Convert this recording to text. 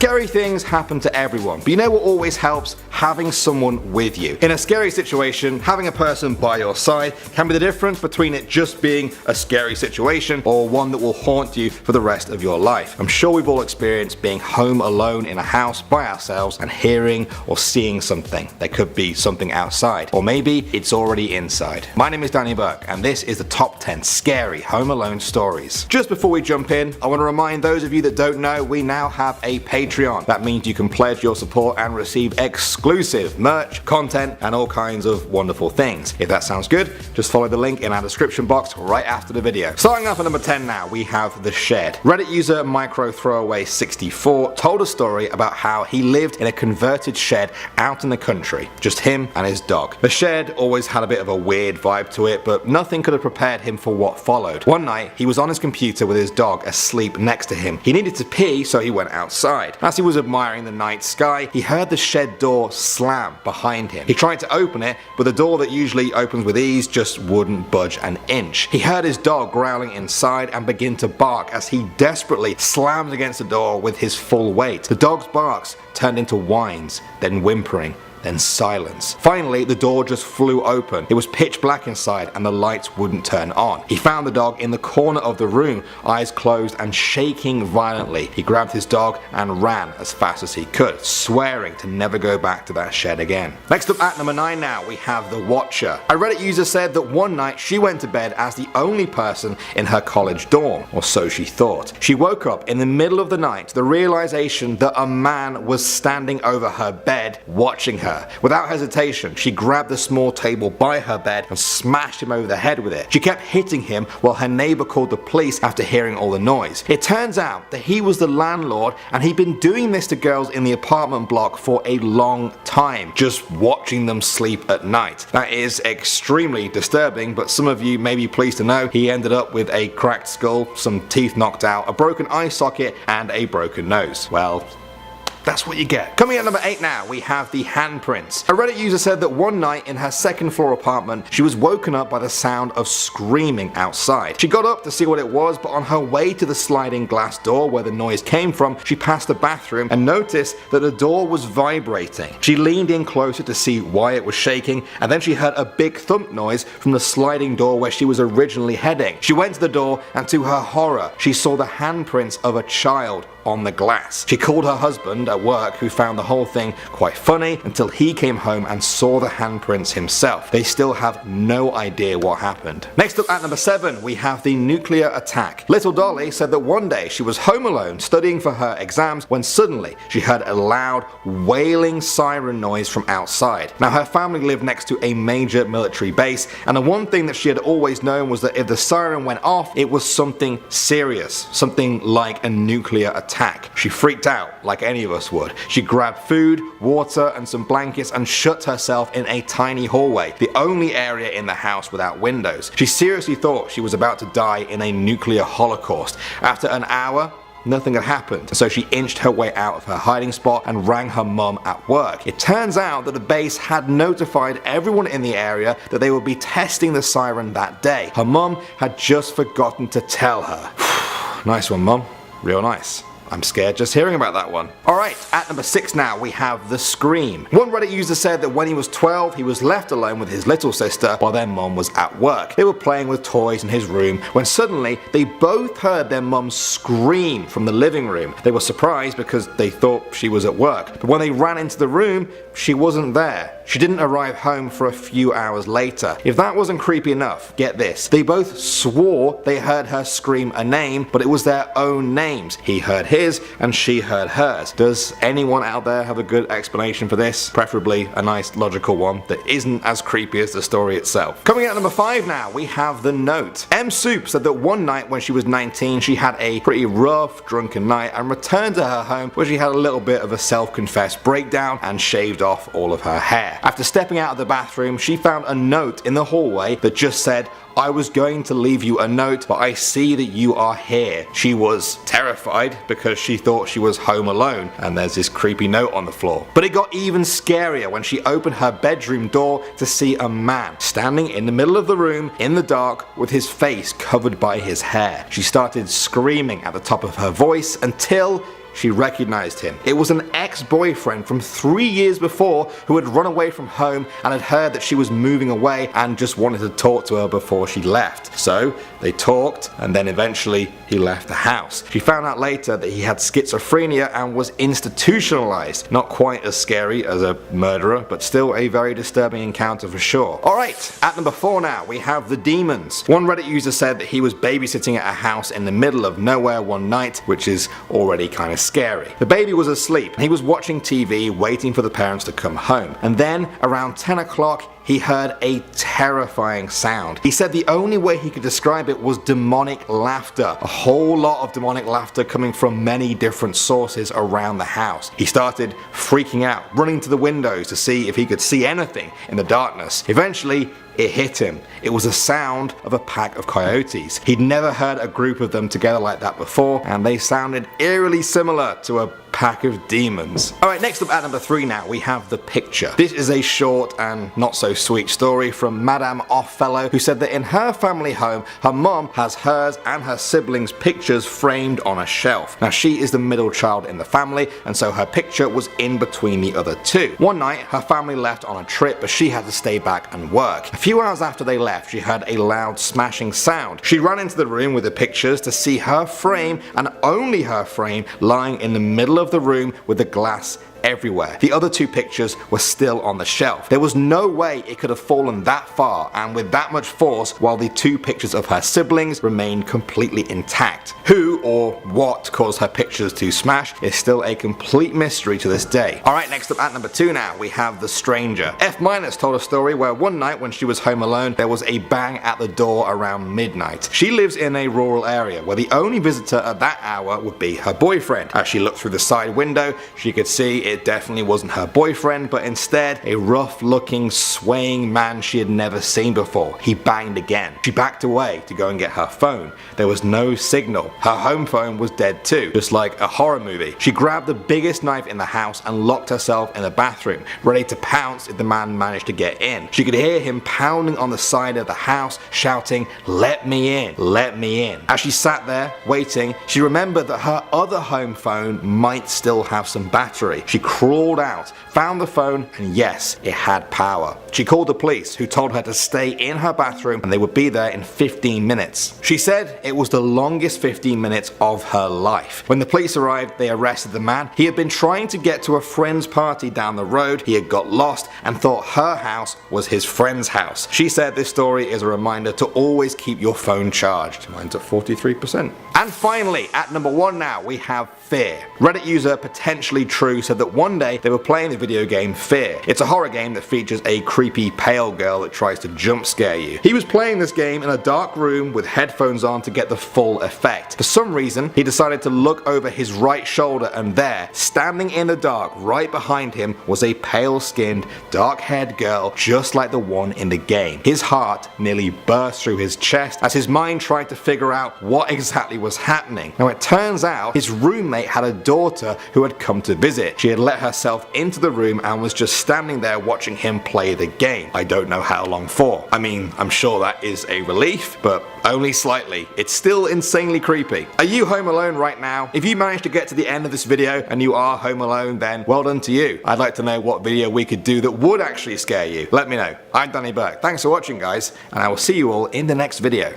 Scary things happen to everyone, but you know what always helps? Having someone with you. In a scary situation, having a person by your side can be the difference between it just being a scary situation or one that will haunt you for the rest of your life. I'm sure we've all experienced being home alone in a house by ourselves and hearing or seeing something. There could be something outside, or maybe it's already inside. My name is Danny Burke, and this is the top 10 scary home alone stories. Just before we jump in, I want to remind those of you that don't know, we now have a Patreon. That means you can pledge your support and receive exclusive merch, content, and all kinds of wonderful things. If that sounds good, just follow the link in our description box right after the video. Starting off at number 10 now, we have The Shed. Reddit user MicroThrowaway64 told a story about how he lived in a converted shed out in the country, just him and his dog. The shed always had a bit of a weird vibe to it, but nothing could have prepared him for what followed. One night, he was on his computer with his dog asleep next to him. He needed to pee, so he went outside. As he was admiring the night sky, he heard the shed door slam behind him. He tried to open it, but the door that usually opens with ease just wouldn't budge an inch. He heard his dog growling inside and begin to bark as he desperately slammed against the door with his full weight. The dog's barks turned into whines, then whimpering, then silence. Finally, the door just flew open. It was pitch black inside and the lights wouldn't turn on. He found the dog in the corner of the room, eyes closed and shaking violently. He grabbed his dog and ran as fast as he could, swearing to never go back to that shed again. Next up at number 9 now, we have The Watcher. A Reddit user said that one night she went to bed as the only person in her college dorm, or so she thought. She woke up in the middle of the night to the realization that a man was standing over her bed watching her. Without hesitation, she grabbed the small table by her bed and smashed him over the head with it. She kept hitting him while her neighbor called the police after hearing all the noise. It turns out that he was the landlord and he'd been doing this to girls in the apartment block for a long time, just watching them sleep at night. That is extremely disturbing, but some of you may be pleased to know he ended up with a cracked skull, some teeth knocked out, a broken eye socket, and a broken nose. Well, that's what you get. Coming at number 8 now, we have the handprints. A Reddit user said that one night in her second floor apartment, she was woken up by the sound of screaming outside. She got up to see what it was, but on her way to the sliding glass door where the noise came from, she passed the bathroom and noticed that the door was vibrating. She leaned in closer to see why it was shaking, and then she heard a big thump noise from the sliding door where she was originally heading. She went to the door, and to her horror, she saw the handprints of a child on the glass. She called her husband at work, who found the whole thing quite funny until he came home and saw the handprints himself. They still have no idea what happened. Next up at number 7, we have the nuclear attack. Little Dolly said that one day she was home alone studying for her exams when suddenly she heard a loud wailing siren noise from outside. Now her family lived next to a major military base, and the one thing that she had always known was that if the siren went off, it was something serious, something like a nuclear attack. She freaked out like any of us would. She grabbed food, water, and some blankets and shut herself in a tiny hallway, the only area in the house without windows. She seriously thought she was about to die in a nuclear holocaust. After an hour, nothing had happened, so she inched her way out of her hiding spot and rang her mum at work. It turns out that the base had notified everyone in the area that they would be testing the siren that day. Her mum had just forgotten to tell her. Nice one, mum. Real nice. I'm scared just hearing about that one. Alright, at number 6 now, we have The Scream. One Reddit user said that when he was 12, he was left alone with his little sister while their mum was at work. They were playing with toys in his room when suddenly they both heard their mum scream from the living room. They were surprised because they thought she was at work, but when they ran into the room, she wasn't there. She didn't arrive home for a few hours later. If that wasn't creepy enough, get this. They both swore they heard her scream a name, but it was their own names. He heard his and she heard hers. Does anyone out there have a good explanation for this? Preferably a nice logical one that isn't as creepy as the story itself. Coming in at number 5 now, we have The Note. M Soup said that one night when she was 19, she had a pretty rough, drunken night and returned to her home where she had a little bit of a self-confessed breakdown and shaved off all of her hair. After stepping out of the bathroom, she found a note in the hallway that just said, "I was going to leave you a note, but I see that you are here." She was terrified because she thought she was home alone, and there's this creepy note on the floor. But it got even scarier when she opened her bedroom door to see a man standing in the middle of the room in the dark with his face covered by his hair. She started screaming at the top of her voice until she recognized him. It was an ex-boyfriend from 3 years before who had run away from home and had heard that she was moving away and just wanted to talk to her before she left. So they talked, and then eventually he left the house. She found out later that he had schizophrenia and was institutionalized. Not quite as scary as a murderer, but still a very disturbing encounter for sure. Alright, at number 4 now, we have the demons. One Reddit user said that he was babysitting at a house in the middle of nowhere one night, which is already kind of scary. The baby was asleep, and he was watching TV waiting for the parents to come home. And then, around 10 o'clock, he heard a terrifying sound. He said the only way he could describe it was demonic laughter. A whole lot of demonic laughter coming from many different sources around the house. He started freaking out, running to the windows to see if he could see anything in the darkness. Eventually, it hit him. It was the sound of a pack of coyotes. He'd never heard a group of them together like that before, and they sounded eerily similar to a pack of demons. Alright, next up at number 3 now, we have The Picture. This is a short and not so sweet story from Madame Offfellow, who said that in her family home, her mum has hers and her siblings' pictures framed on a shelf. Now she is the middle child in the family, and so her picture was in between the other two. One night, her family left on a trip, but she had to stay back and work. A few hours after they left, she heard a loud smashing sound. She ran into the room with the pictures to see her frame, and only her frame, lying in the middle of the room with the glass everywhere. The other two pictures were still on the shelf. There was no way it could have fallen that far and with that much force, while the two pictures of her siblings remained completely intact. Who or what caused her pictures to smash is still a complete mystery to this day. Alright, next up at number 2 now, we have The Stranger. F- told a story where one night when she was home alone, there was a bang at the door around midnight. She lives in a rural area where the only visitor at that hour would be her boyfriend. As she looked through the side window, she could see it definitely wasn't her boyfriend, but instead a rough looking, swaying man she had never seen before. He banged again. She backed away to go and get her phone. There was no signal. Her home phone was dead too, just like a horror movie. She grabbed the biggest knife in the house and locked herself in the bathroom, ready to pounce if the man managed to get in. She could hear him pounding on the side of the house, shouting, "Let me in, let me in." As she sat there, waiting, she remembered that her other home phone might still have some battery. She crawled out, found the phone, and yes, it had power. She called the police, who told her to stay in her bathroom and they would be there in 15 minutes. She said it was the longest 15 minutes of her life. When the police arrived, they arrested the man. He had been trying to get to a friend's party down the road. He had got lost and thought her house was his friend's house. She said this story is a reminder to always keep your phone charged. Mine's at 43%. And finally, at number 1 now, we have Fear. Reddit user Potentially True said that one day they were playing the video game Fear. It's a horror game that features a creepy pale girl that tries to jump scare you. He was playing this game in a dark room with headphones on to get the full effect. For some reason, he decided to look over his right shoulder, and there, standing in the dark right behind him, was a pale-skinned, dark-haired girl just like the one in the game. His heart nearly burst through his chest as his mind tried to figure out what exactly was happening. Now it turns out his roommate had a daughter who had come to visit. She had let herself into the room and was just standing there watching him play the game. I don't know how long for. I mean, I'm sure that is a relief, but only slightly. It's still insanely creepy. Are you home alone right now? If you managed to get to the end of this video and you are home alone, then well done to you. I'd like to know what video we could do that would actually scare you. Let me know. I'm Danny Burke. Thanks for watching, guys, and I will see you all in the next video.